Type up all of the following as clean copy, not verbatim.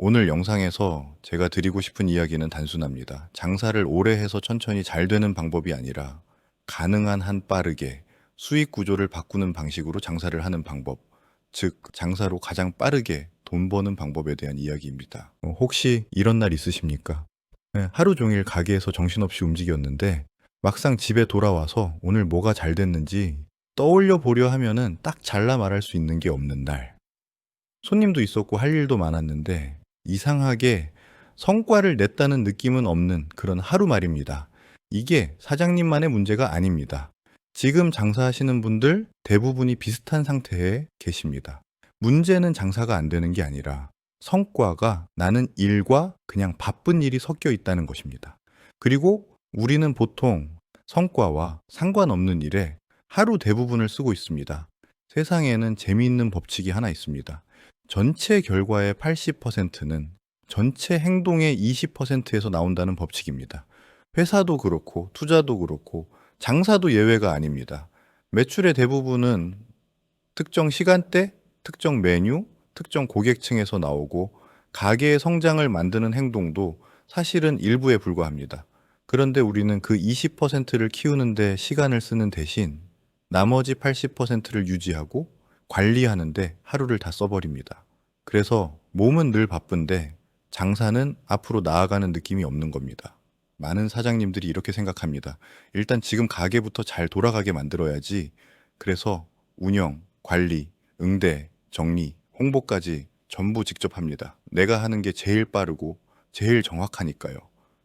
오늘 영상에서 제가 드리고 싶은 이야기는 단순합니다. 장사를 오래 해서 천천히 잘 되는 방법이 아니라 가능한 한 빠르게 수익 구조를 바꾸는 방식으로 장사를 하는 방법, 즉 장사로 가장 빠르게 돈 버는 방법에 대한 이야기입니다. 혹시 이런 날 있으십니까? 네, 하루 종일 가게에서 정신없이 움직였는데 막상 집에 돌아와서 오늘 뭐가 잘 됐는지 떠올려 보려 하면은 딱 잘라 말할 수 있는 게 없는 날. 손님도 있었고 할 일도 많았는데 이상하게 성과를 냈다는 느낌은 없는 그런 하루 말입니다. 이게 사장님만의 문제가 아닙니다. 지금 장사하시는 분들 대부분이 비슷한 상태에 계십니다. 문제는 장사가 안 되는 게 아니라 성과가 나는 일과 그냥 바쁜 일이 섞여 있다는 것입니다. 그리고 우리는 보통 성과와 상관없는 일에 하루 대부분을 쓰고 있습니다. 세상에는 재미있는 법칙이 하나 있습니다. 전체 결과의 80%는 전체 행동의 20%에서 나온다는 법칙입니다. 회사도 그렇고 투자도 그렇고 장사도 예외가 아닙니다. 매출의 대부분은 특정 시간대, 특정 메뉴, 특정 고객층에서 나오고 가게의 성장을 만드는 행동도 사실은 일부에 불과합니다. 그런데 우리는 그 20%를 키우는데 시간을 쓰는 대신 나머지 80%를 유지하고 관리하는데 하루를 다 써버립니다. 그래서 몸은 늘 바쁜데 장사는 앞으로 나아가는 느낌이 없는 겁니다. 많은 사장님들이 이렇게 생각합니다. 일단 지금 가게부터 잘 돌아가게 만들어야지. 그래서 운영, 관리, 응대, 정리, 홍보까지 전부 직접 합니다. 내가 하는 게 제일 빠르고 제일 정확하니까요.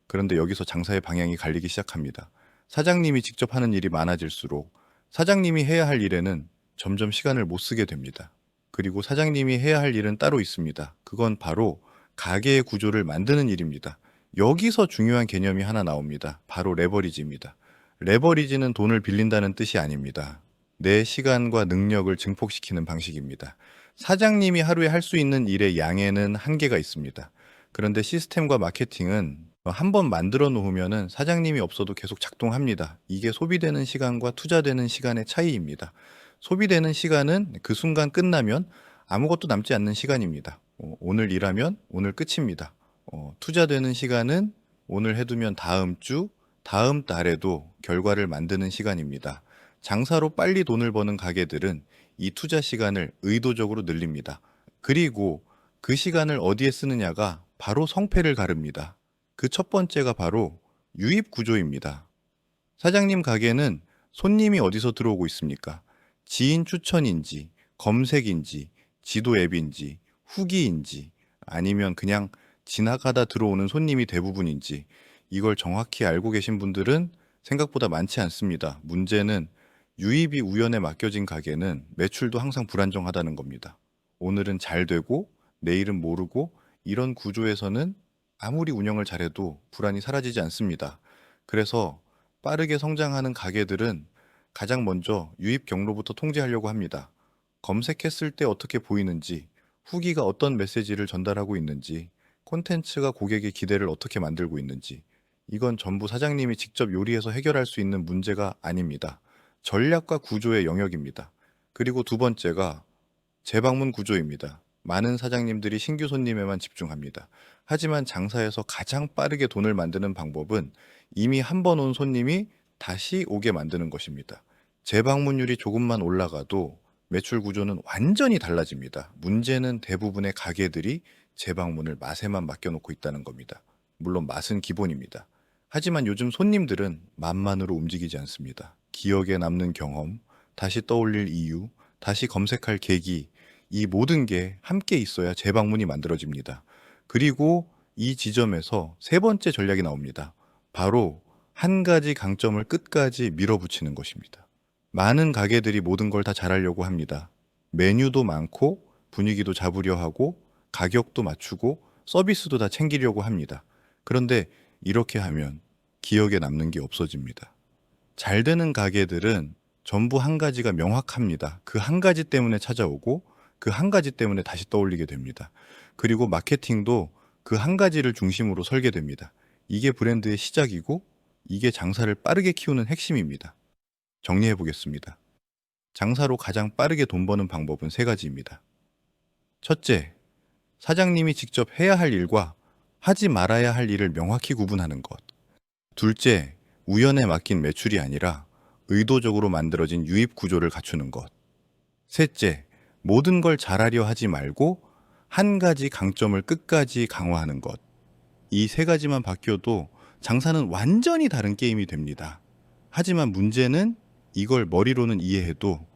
그런데 여기서 장사의 방향이 갈리기 시작합니다. 사장님이 직접 하는 일이 많아질수록 사장님이 해야 할 일에는 점점 시간을 못 쓰게 됩니다. 그리고 사장님이 해야 할 일은 따로 있습니다. 그건 바로 가게의 구조를 만드는 일입니다. 여기서 중요한 개념이 하나 나옵니다. 바로 레버리지입니다. 레버리지는 돈을 빌린다는 뜻이 아닙니다. 내 시간과 능력을 증폭시키는 방식입니다. 사장님이 하루에 할 수 있는 일의 양에는 한계가 있습니다. 그런데 시스템과 마케팅은 한 번 만들어 놓으면은 사장님이 없어도 계속 작동합니다. 이게 소비되는 시간과 투자되는 시간의 차이입니다. 소비되는 시간은 그 순간 끝나면 아무것도 남지 않는 시간입니다. 오늘 일하면 오늘 끝입니다. 투자되는 시간은 오늘 해두면 다음 주, 다음 달에도 결과를 만드는 시간입니다. 장사로 빨리 돈을 버는 가게들은 이 투자 시간을 의도적으로 늘립니다. 그리고 그 시간을 어디에 쓰느냐가 바로 성패를 가릅니다. 그 첫 번째가 바로 유입 구조입니다. 사장님 가게는 손님이 어디서 들어오고 있습니까? 지인 추천인지, 검색인지, 지도 앱인지, 후기인지, 아니면 그냥 지나가다 들어오는 손님이 대부분인지, 이걸 정확히 알고 계신 분들은 생각보다 많지 않습니다. 문제는 유입이 우연에 맡겨진 가게는 매출도 항상 불안정하다는 겁니다. 오늘은 잘 되고, 내일은 모르고, 이런 구조에서는 아무리 운영을 잘해도 불안이 사라지지 않습니다. 그래서 빠르게 성장하는 가게들은 가장 먼저 유입 경로부터 통제하려고 합니다. 검색했을 때 어떻게 보이는지, 후기가 어떤 메시지를 전달하고 있는지, 콘텐츠가 고객의 기대를 어떻게 만들고 있는지, 이건 전부 사장님이 직접 요리해서 해결할 수 있는 문제가 아닙니다. 전략과 구조의 영역입니다. 그리고 두 번째가 재방문 구조입니다. 많은 사장님들이 신규 손님에만 집중합니다. 하지만 장사에서 가장 빠르게 돈을 만드는 방법은 이미 한 번 온 손님이 다시 오게 만드는 것입니다. 재방문율이 조금만 올라가도 매출 구조는 완전히 달라집니다. 문제는 대부분의 가게들이 재방문을 맛에만 맡겨놓고 있다는 겁니다. 물론 맛은 기본입니다. 하지만 요즘 손님들은 맛만으로 움직이지 않습니다. 기억에 남는 경험, 다시 떠올릴 이유, 다시 검색할 계기, 이 모든 게 함께 있어야 재방문이 만들어집니다. 그리고 이 지점에서 세 번째 전략이 나옵니다. 바로 한 가지 강점을 끝까지 밀어붙이는 것입니다. 많은 가게들이 모든 걸 다 잘하려고 합니다. 메뉴도 많고 분위기도 잡으려 하고 가격도 맞추고 서비스도 다 챙기려고 합니다. 그런데 이렇게 하면 기억에 남는 게 없어집니다. 잘 되는 가게들은 전부 한 가지가 명확합니다. 그 한 가지 때문에 찾아오고 그 한 가지 때문에 다시 떠올리게 됩니다. 그리고 마케팅도 그 한 가지를 중심으로 설계됩니다. 이게 브랜드의 시작이고 이게 장사를 빠르게 키우는 핵심입니다. 정리해 보겠습니다. 장사로 가장 빠르게 돈 버는 방법은 세 가지입니다. 첫째, 사장님이 직접 해야 할 일과 하지 말아야 할 일을 명확히 구분하는 것. 둘째, 우연에 맡긴 매출이 아니라 의도적으로 만들어진 유입 구조를 갖추는 것. 셋째, 모든 걸 잘하려 하지 말고 한 가지 강점을 끝까지 강화하는 것. 이 세 가지만 바뀌어도 장사는 완전히 다른 게임이 됩니다. 하지만 문제는 이걸 머리로는 이해해도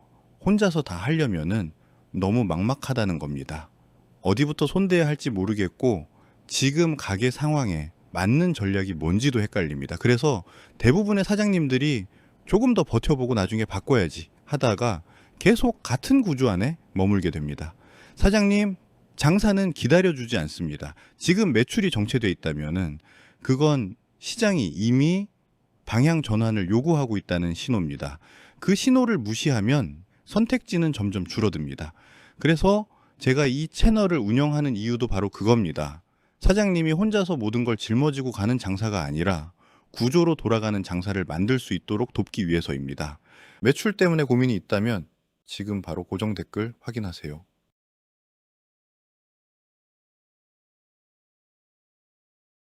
혼자서 다 하려면은 너무 막막하다는 겁니다. 어디부터 손대야 할지 모르겠고 지금 가게 상황에 맞는 전략이 뭔지도 헷갈립니다. 그래서 대부분의 사장님들이 조금 더 버텨보고 나중에 바꿔야지 하다가 계속 같은 구조 안에 머물게 됩니다. 사장님, 장사는 기다려주지 않습니다. 지금 매출이 정체돼 있다면은 그건 시장이 이미 방향 전환을 요구하고 있다는 신호입니다. 그 신호를 무시하면 선택지는 점점 줄어듭니다. 그래서 제가 이 채널을 운영하는 이유도 바로 그겁니다. 사장님이 혼자서 모든 걸 짊어지고 가는 장사가 아니라 구조로 돌아가는 장사를 만들 수 있도록 돕기 위해서입니다. 매출 때문에 고민이 있다면 지금 바로 고정 댓글 확인하세요.